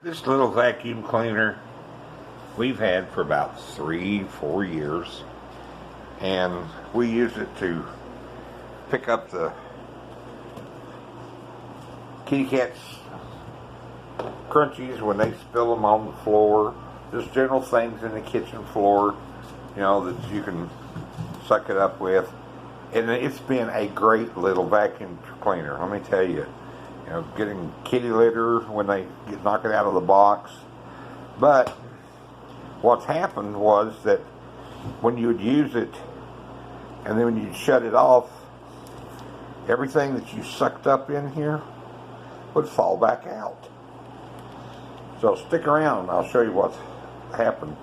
This little vacuum cleaner we've had for about 3-4 years, and we use it to pick up the kitty cats' crunchies when they spill them on the floor. Just general things in the kitchen floor, that you can suck it up with. And it's been a great little vacuum cleaner, let me tell you. Getting kitty litter when they knock it out of the box. But what's happened was that when you would use it and then when you'd shut it off, everything that you sucked up in here would fall back out. So stick around and I'll show you what happens.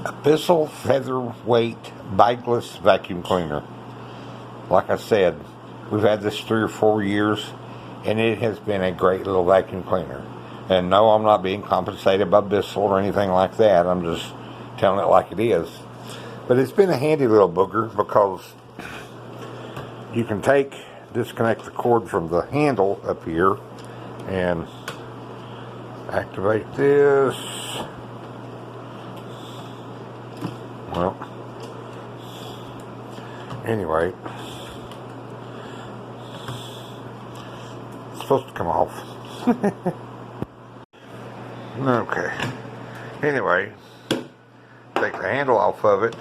A Bissell featherweight bagless vacuum cleaner. Like I said, we've had this 3 or 4 years, and it has been a great little vacuum cleaner. And no, I'm not being compensated by Bissell or anything like that. I'm just telling it like it is. But it's been a handy little booger because you can disconnect the cord from the handle up here and activate this. Well, anyway, it's supposed to come off. Okay. Anyway, take the handle off of it,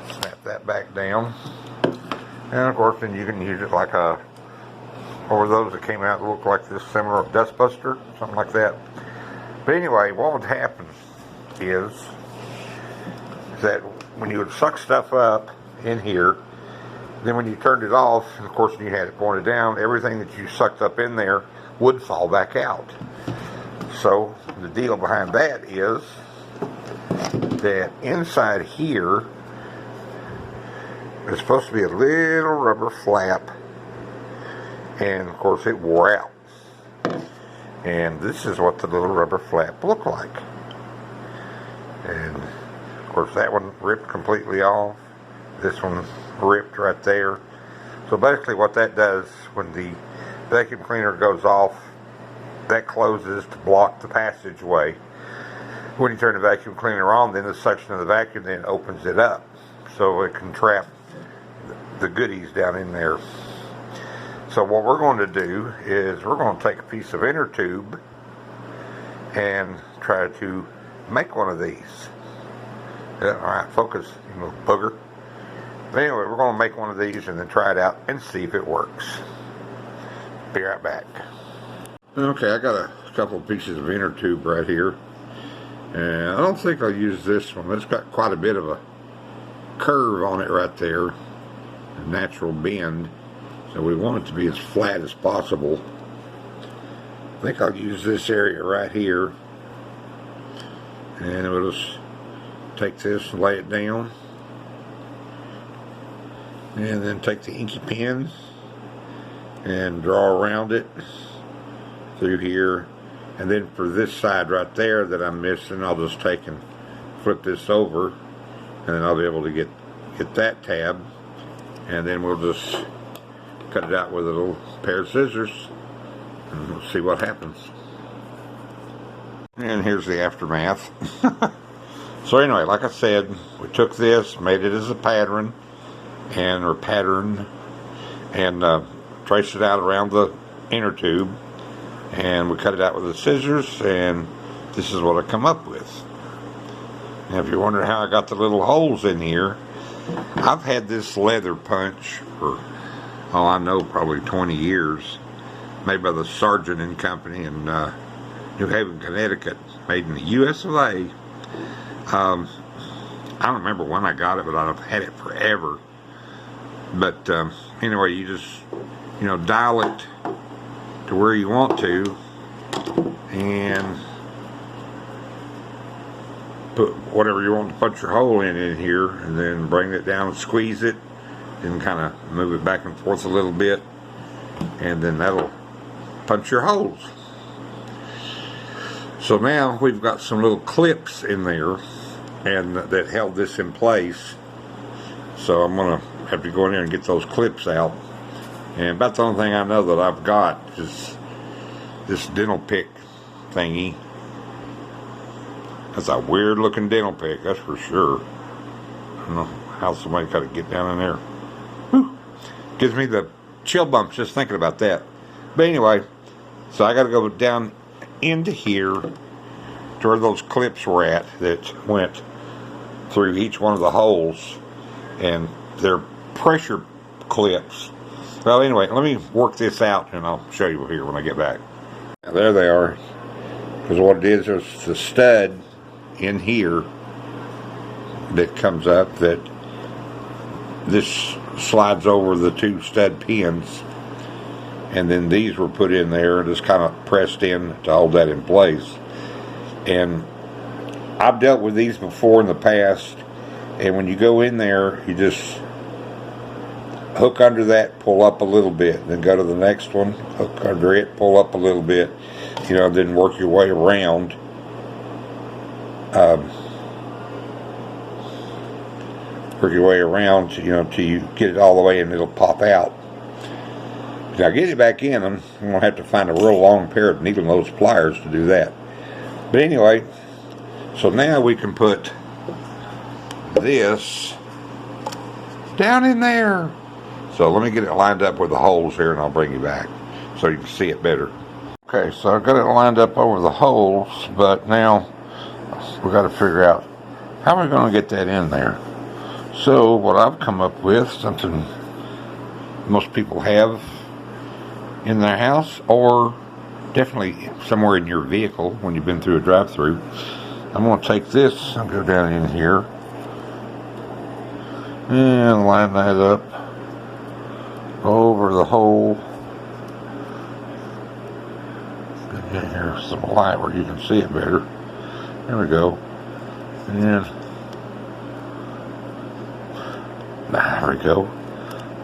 snap that back down, and of course then you can use it like or those that came out that look like this similar dust buster, something like that. But anyway, what would happen is that when you would suck stuff up in here, then when you turned it off, and of course you had it pointed down, everything that you sucked up in there would fall back out. So the deal behind that is that inside here is supposed to be a little rubber flap, and of course it wore out. And this is what the little rubber flap looked like. And of course that one ripped completely off. This one ripped right there. So basically what that does, when the vacuum cleaner goes off, that closes to block the passageway. When you turn the vacuum cleaner on, then the suction of the vacuum then opens it up so it can trap the goodies down in there. So what we're going to do is we're going to take a piece of inner tube and try to make one of these. Alright, focus, you little booger. But anyway, we're going to make one of these and then try it out and see if it works. Be right back. Okay, I got a couple of pieces of inner tube right here. And I don't think I'll use this one. It's got quite a bit of a curve on it right there. A natural bend. So we want it to be as flat as possible. I think I'll use this area right here. And we'll just take this and lay it down. And then take the inky pen and draw around it through here. And then for this side right there that I'm missing, I'll just take and flip this over, and then I'll be able to get that tab, and then we'll just cut it out with a little pair of scissors and we'll see what happens. And here's the aftermath. So anyway, like I said, we took this, made it as a pattern and traced it out around the inner tube, and we cut it out with the scissors, and this is what I come up with. Now if you're wondering how I got the little holes in here, I've had this leather punch for, I know, probably 20 years, made by the Sargent and Company in New Haven, Connecticut, made in the US of A. I don't remember when I got it, but I've had it forever. But anyway, you just dial it to where you want to and put whatever you want to punch your hole in here, and then bring it down and squeeze it, and kind of move it back and forth a little bit, and then that'll punch your holes. So now we've got some little clips in there and that held this in place. So I'm gonna have to go in there and get those clips out. And about the only thing I know that I've got is this dental pick thingy. That's a weird looking dental pick, that's for sure. I don't know how somebody got to get down in there. Whew. Gives me the chill bumps just thinking about that. But anyway, so I got to go down into here to where those clips were at that went through each one of the holes, and they're pressure clips. Well, anyway, let me work this out and I'll show you here when I get back. Now, there they are. Because what it is, there's the stud in here that comes up that this slides over the two stud pins, and then these were put in there and just kind of pressed in to hold that in place. And I've dealt with these before in the past, and when you go in there, you just hook under that, pull up a little bit, then go to the next one, hook under it, pull up a little bit, you know, then work your way around. Work your way around, you know, till you get it all the way and it'll pop out. Now get it back in, I'm going to have to find a real long pair of needle nose pliers to do that. But anyway, so now we can put this down in there. So let me get it lined up with the holes here and I'll bring you back so you can see it better. Okay, so I've got it lined up over the holes, but now we've got to figure out how we're going to get that in there. So what I've come up with, something most people have in their house, or definitely somewhere in your vehicle when you've been through a drive-through. I'm going to take this and go down in here and line that up over the hole. Get here some light where you can see it better. There we go. And there we go.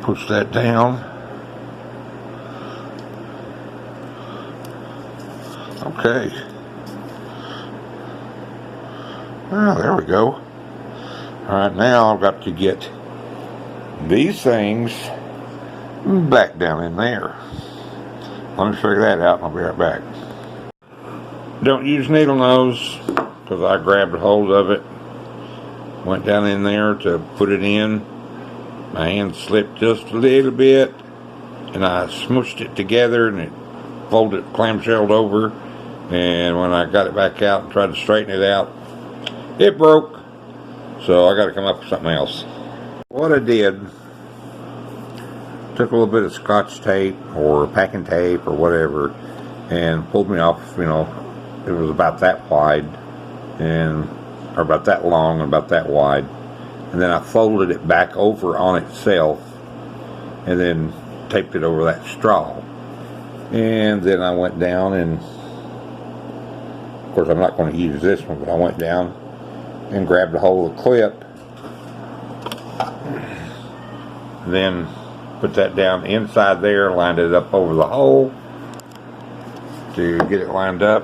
Push that down. Okay. Well, there we go. Alright, now I've got to get these things back down in there. Let me figure that out and I'll be right back. Don't use needle nose, because I grabbed a hold of it, went down in there to put it in. My hand slipped just a little bit and I smooshed it together and it folded, clamshelled over. And when I got it back out and tried to straighten it out, it broke. So I got to come up with something else. What I did, took a little bit of Scotch tape or packing tape or whatever and pulled me off, you know, it was about that wide and or about that long and about that wide. And then I folded it back over on itself and then taped it over that straw. And then I went down and, of course I'm not going to use this one, but I went down and grabbed a hold of the clip. Then put that down inside there, lined it up over the hole to get it lined up.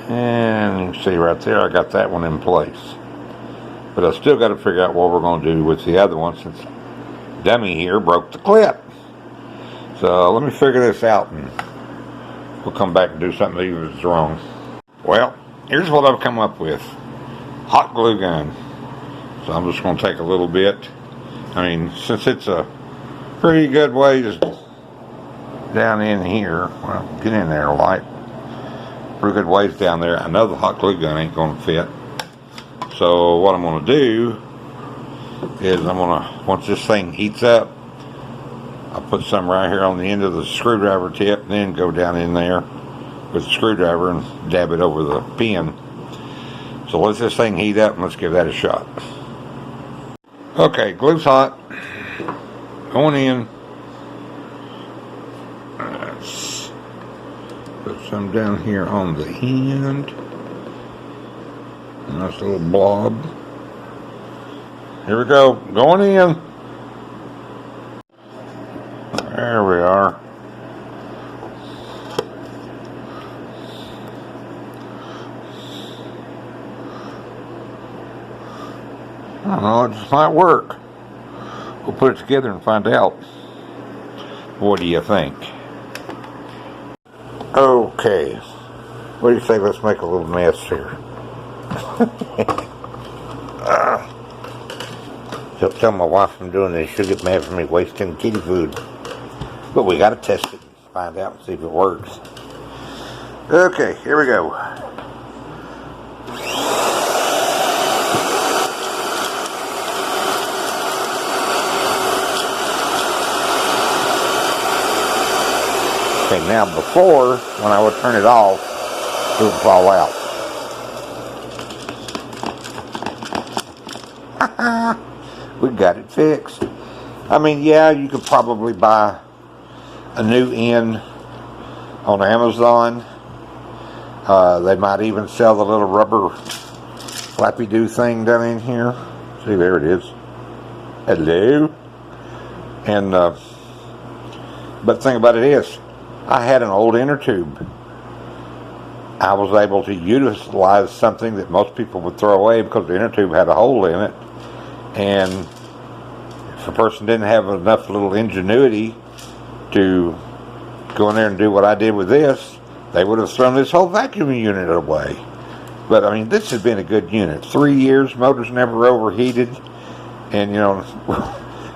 And you can see right there, I got that one in place. But I still got to figure out what we're going to do with the other one, since dummy here broke the clip. So let me figure this out and we'll come back and do something even if it's wrong. Well, here's what I've come up with. Hot glue gun. So I'm just going to take a little bit. I mean, since it's a pretty good ways down in here, well, get in there light. Pretty good ways down there. I know the hot glue gun ain't going to fit. So what I'm going to do is I'm going to, once this thing heats up, I'll put some right here on the end of the screwdriver tip, then go down in there with the screwdriver and dab it over the pin. So let's this thing heat up and let's give that a shot. Okay, glue's hot. Going in. Let's put some down here on the end. Nice little blob. Here we go. Going in. I don't know, it just might work. We'll put it together and find out. What do you think? Okay. What do you say? Let's make a little mess here. She'll tell my wife I'm doing this. She'll get mad for me wasting kitty food. But we gotta test it, find out, and see if it works. Okay, here we go. Okay, now before, when I would turn it off, it would fall out. We got it fixed. I mean, yeah, you could probably buy a new end on Amazon. They might even sell the little rubber flappy do thing down in here. See, there it is. Hello. And but the thing about it is, I had an old inner tube. I was able to utilize something that most people would throw away because the inner tube had a hole in it. And if a person didn't have enough little ingenuity to go in there and do what I did with this, they would have thrown this whole vacuum unit away. But I mean, this has been a good unit. 3 years, motor's never overheated. And you know,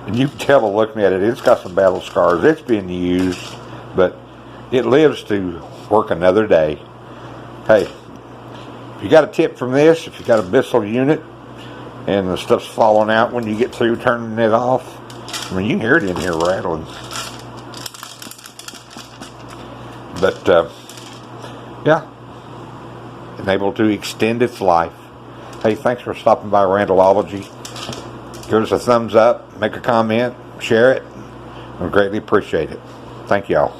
and you can tell by looking at it, it's got some battle scars. It's been used, but it lives to work another day. Hey, if you got a tip from this, if you got a Bissell unit and the stuff's falling out when you get through turning it off, I mean, you can hear it in here rattling. But yeah, and able to extend its life. Hey, thanks for stopping by Randallology. Give us a thumbs up, make a comment, share it. I greatly appreciate it. Thank y'all.